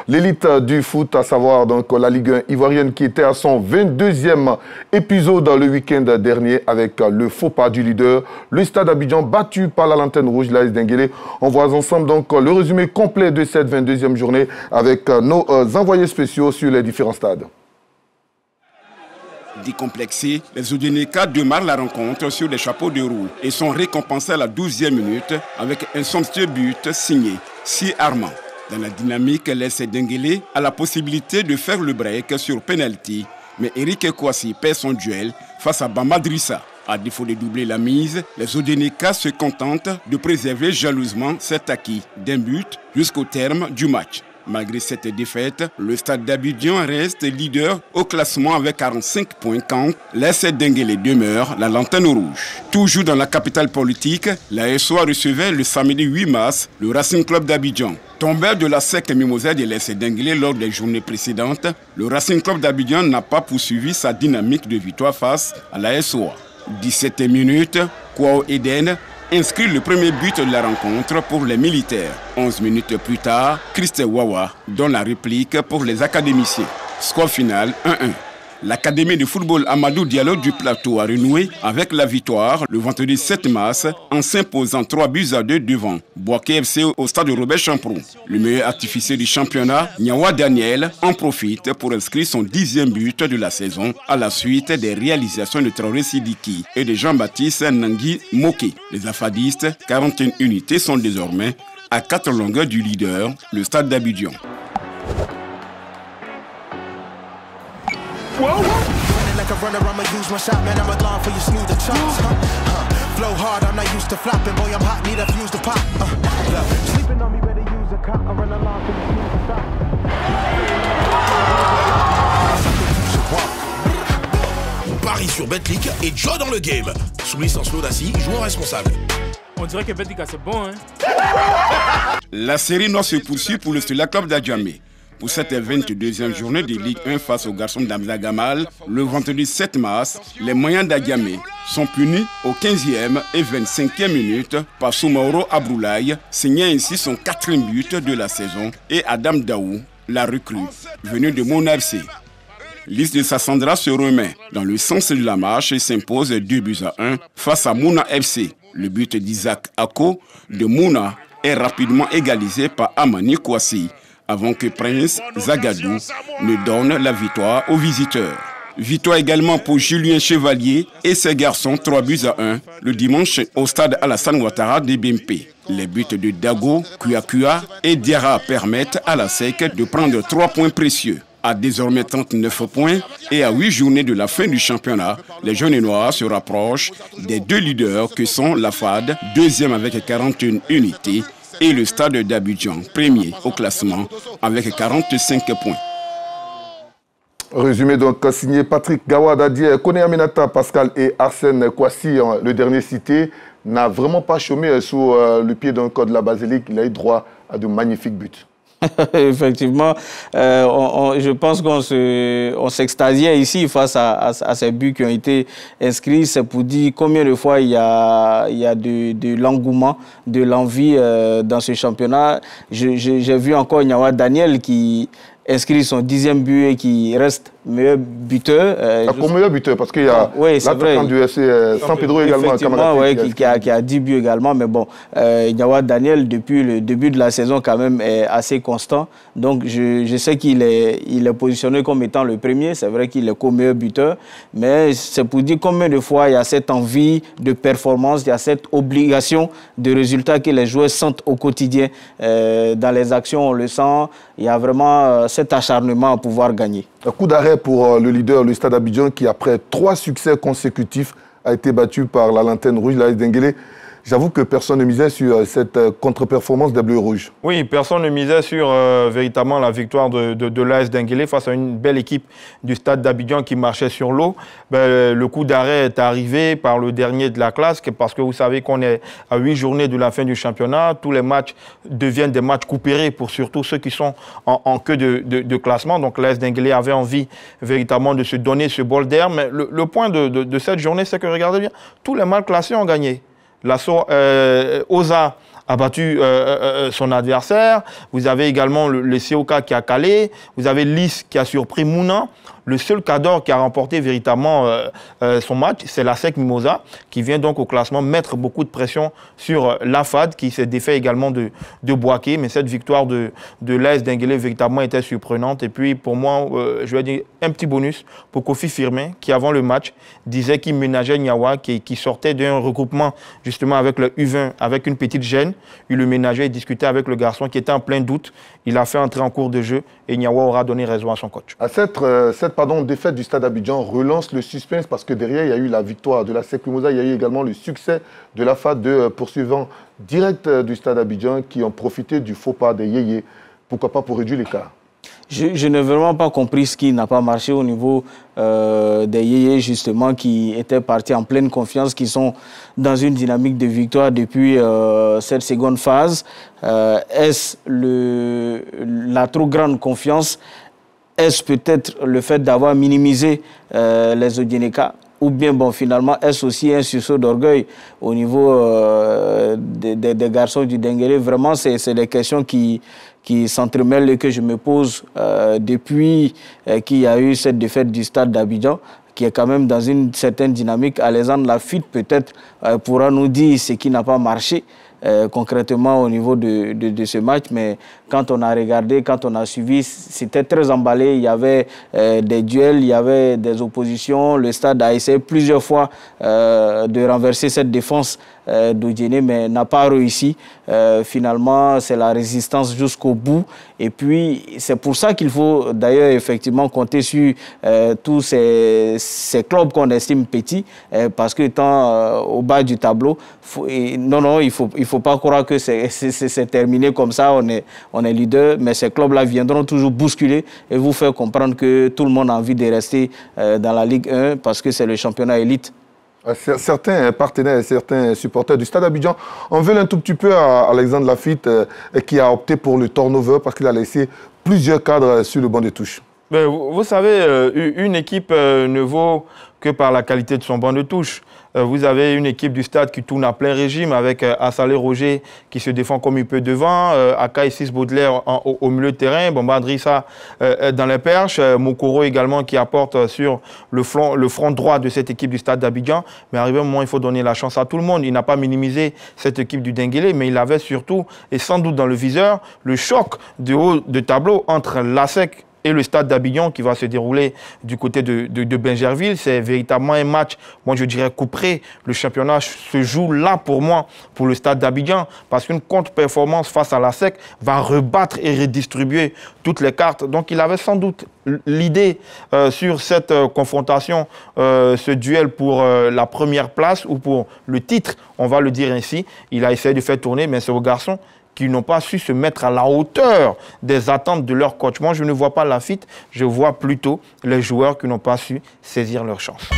L'élite du foot, à savoir donc la Ligue 1 ivoirienne qui était à son 22e épisode le week-end dernier avec le faux pas du leader, le Stade Abidjan battu par la Lanterne Rouge, l'AS Denguélé. On voit ensemble donc le résumé complet de cette 22e journée avec nos envoyés spéciaux sur les différents stades. Décomplexés, les Odénékas démarrent la rencontre sur les chapeaux de roue et sont récompensés à la 12e minute avec un somptueux but signé Si Armand. Dans la dynamique, l'AS Denguélé a la possibilité de faire le break sur penalty, mais Eric Kouassi perd son duel face à Bamba Drissa. À défaut de doubler la mise, les Odénékas se contentent de préserver jalousement cet acquis d'un but jusqu'au terme du match. Malgré cette défaite, le Stade d'Abidjan reste leader au classement avec 45 points quand l'AS Denguélé demeure la lanterne rouge. Toujours dans la capitale politique, la SOA recevait le samedi 8 mars le Racing Club d'Abidjan. Tombé de la secte mimosaire de l'AS Denguélé lors des journées précédentes, le Racing Club d'Abidjan n'a pas poursuivi sa dynamique de victoire face à la SOA. 17 minutes, Kwao Eden inscrit le premier but de la rencontre pour les militaires. 11 minutes plus tard, Christ Wawa donne la réplique pour les académiciens. Score final 1-1. L'Académie de football Amadou Diallo du Plateau a renoué avec la victoire le vendredi 7 mars en s'imposant 3-2 devant Boaké FC au stade de Robert Champrou. Le meilleur artificier du championnat, Nyawa Daniel, en profite pour inscrire son 10e but de la saison à la suite des réalisations de Traoré Sidiki et de Jean-Baptiste Nangui Moké. Les afadistes, 41 unités, sont désormais à 4 longueurs du leader, le stade d'Abidjan. Paris sur Betclic et Joe dans le game. Sous licence Lodassi, joueur responsable. On dirait que Betclic c'est bon, hein. La série noire se poursuit pour le Stella Club d'Adjamé. Pour cette 22e journée de Ligue 1 face aux garçons d'Amza Gamal, le vendredi 7 mars, les moyens d'Adjamé sont punis au 15e et 25e minute par Soumaoro Abroulaye, signant ainsi son 4e but de la saison, et Adam Daou, la recrue, venue de Mouna FC. Lys de Sassandra se remet dans le sens de la marche et s'impose 2-1 face à Mouna FC. Le but d'Isaac Ako de Mouna est rapidement égalisé par Amani Kouassi, avant que Prince Zagadou ne donne la victoire aux visiteurs. Victoire également pour Julien Chevalier et ses garçons 3-1 le dimanche au stade Alassane Ouattara de BMP. Les buts de Dago, Kouakua et Diarra permettent à la SEC de prendre 3 points précieux. À désormais 39 points et à 8 journées de la fin du championnat, les jaunes et noirs se rapprochent des 2 leaders que sont la FAD, 2e avec 41 unités, et le Stade d'Abidjan, premier au classement avec 45 points. Résumé donc signé Patrick Gawad, Koné Aminata, Pascal et Arsène Kouassi, le dernier cité, n'a vraiment pas chômé sous le pied d'un code de la basilique. Il a eu droit à de magnifiques buts. Effectivement, je pense qu'on s'extasiait ici face à ces buts qui ont été inscrits. C'est pour dire combien de fois il y a de l'engouement, de l'envie dans ce championnat. J'ai vu encore Nyawa Daniel qui inscrit son 10e but et qui reste meilleur buteur. Pour meilleur buteur, parce qu'il y a l'attaquant du FC San Pedro également. Qui a 10 buts également. Mais bon, Nyawa Daniel, depuis le début de la saison, quand même, est assez constant. Donc, je sais qu'il est positionné comme étant le premier. C'est vrai qu'il est co-meilleur buteur. Mais c'est pour dire combien de fois il y a cette envie de performance, il y a cette obligation de résultat que les joueurs sentent au quotidien. Dans les actions, on le sent. Il y a vraiment cet acharnement à pouvoir gagner. Un coup d'arrêt pour le leader, le Stade Abidjan, qui après 3 succès consécutifs a été battu par la Lanterne Rouge, l'AS Denguélé. J'avoue que personne ne misait sur cette contre-performance des Bleus Rouges. Oui, personne ne misait sur véritablement la victoire de l'AS Denguélé face à une belle équipe du Stade d'Abidjan qui marchait sur l'eau. Le coup d'arrêt est arrivé par le dernier de la classe parce que vous savez qu'on est à 8 journées de la fin du championnat. Tous les matchs deviennent des matchs coupérés pour surtout ceux qui sont en queue de classement. Donc l'AS Denguélé avait envie véritablement de se donner ce bol d'air. Mais le point de cette journée, c'est que, regardez bien, tous les mal classés ont gagné. Oza a battu son adversaire. Vous avez également le COK qui a calé. Vous avez Lys qui a surpris Mouna. Le seul Cador qui a remporté véritablement son match, c'est la SEC Mimosa, qui vient donc au classement mettre beaucoup de pression sur l'AFAD, qui s'est défait également de Bouaké. Mais cette victoire de l'AS Denguélé véritablement était surprenante. Et puis pour moi, je vais dire un petit bonus pour Kofi Firmin, qui avant le match disait qu'il ménageait Niawa, qui sortait d'un regroupement justement avec le U20, avec une petite gêne. Il le ménageait et discutait avec le garçon qui était en plein doute. Il a fait entrer en cours de jeu et Niawa aura donné raison à son coach. À cette défaite du Stade Abidjan relance le suspense parce que derrière, il y a eu la victoire de la SEC Mimosa, il y a eu également le succès de la FAD de poursuivants directs du Stade Abidjan qui ont profité du faux pas des Yéyés. Pourquoi pas pour réduire l'écart? Je n'ai vraiment pas compris ce qui n'a pas marché au niveau des Yéyés, justement, qui étaient partis en pleine confiance, qui sont dans une dynamique de victoire depuis cette seconde phase. Est-ce la trop grande confiance? Est-ce peut-être le fait d'avoir minimisé les Odieneka? Ou bien, bon, finalement, est-ce aussi un sursaut d'orgueil au niveau des garçons du Denguélé? Vraiment, c'est des questions qui s'entremêlent et que je me pose depuis qu'il y a eu cette défaite du Stade d'Abidjan, qui est quand même dans une certaine dynamique. Alexandre Lafitte, peut-être, pourra nous dire ce qui n'a pas marché concrètement au niveau de ce match. Mais quand on a regardé, quand on a suivi, c'était très emballé. Il y avait des duels, il y avait des oppositions. Le Stade a essayé plusieurs fois de renverser cette défense d'Odiéné, mais n'a pas réussi. Finalement, c'est la résistance jusqu'au bout. Et puis, c'est pour ça qu'il faut d'ailleurs effectivement compter sur tous ces clubs qu'on estime petits, parce que étant au bas du tableau, il faut pas croire que c'est terminé comme ça, on est leader, mais ces clubs-là viendront toujours bousculer et vous faire comprendre que tout le monde a envie de rester dans la Ligue 1 parce que c'est le championnat élite. Certains partenaires et certains supporters du Stade Abidjan en veulent un tout petit peu à Alexandre Lafitte qui a opté pour le turnover parce qu'il a laissé plusieurs cadres sur le banc de touche. Ben, vous savez, une équipe ne vaut que par la qualité de son banc de touche. Vous avez une équipe du Stade qui tourne à plein régime avec Assalé Roger qui se défend comme il peut devant, Akaï 6 Baudelaire au milieu de terrain, Bamba Drissa dans les perches, Mokoro également qui apporte sur le front droit de cette équipe du Stade d'Abidjan. Mais arrivé un moment, il faut donner la chance à tout le monde. Il n'a pas minimisé cette équipe du Denguélé, mais il avait surtout, et sans doute dans le viseur, le choc de haut de tableau entre l'ASEC et le Stade d'Abidjan qui va se dérouler du côté de Bingerville. C'est véritablement un match, moi je dirais couperé. Le championnat se joue là pour moi, pour le Stade d'Abidjan, parce qu'une contre-performance face à la SEC va rebattre et redistribuer toutes les cartes. Donc il avait sans doute l'idée sur cette confrontation, ce duel pour la première place ou pour le titre, on va le dire ainsi. Il a essayé de faire tourner, mais c'est aux garçons qui n'ont pas su se mettre à la hauteur des attentes de leur coach. Moi, je ne vois pas Lafitte, je vois plutôt les joueurs qui n'ont pas su saisir leur chance.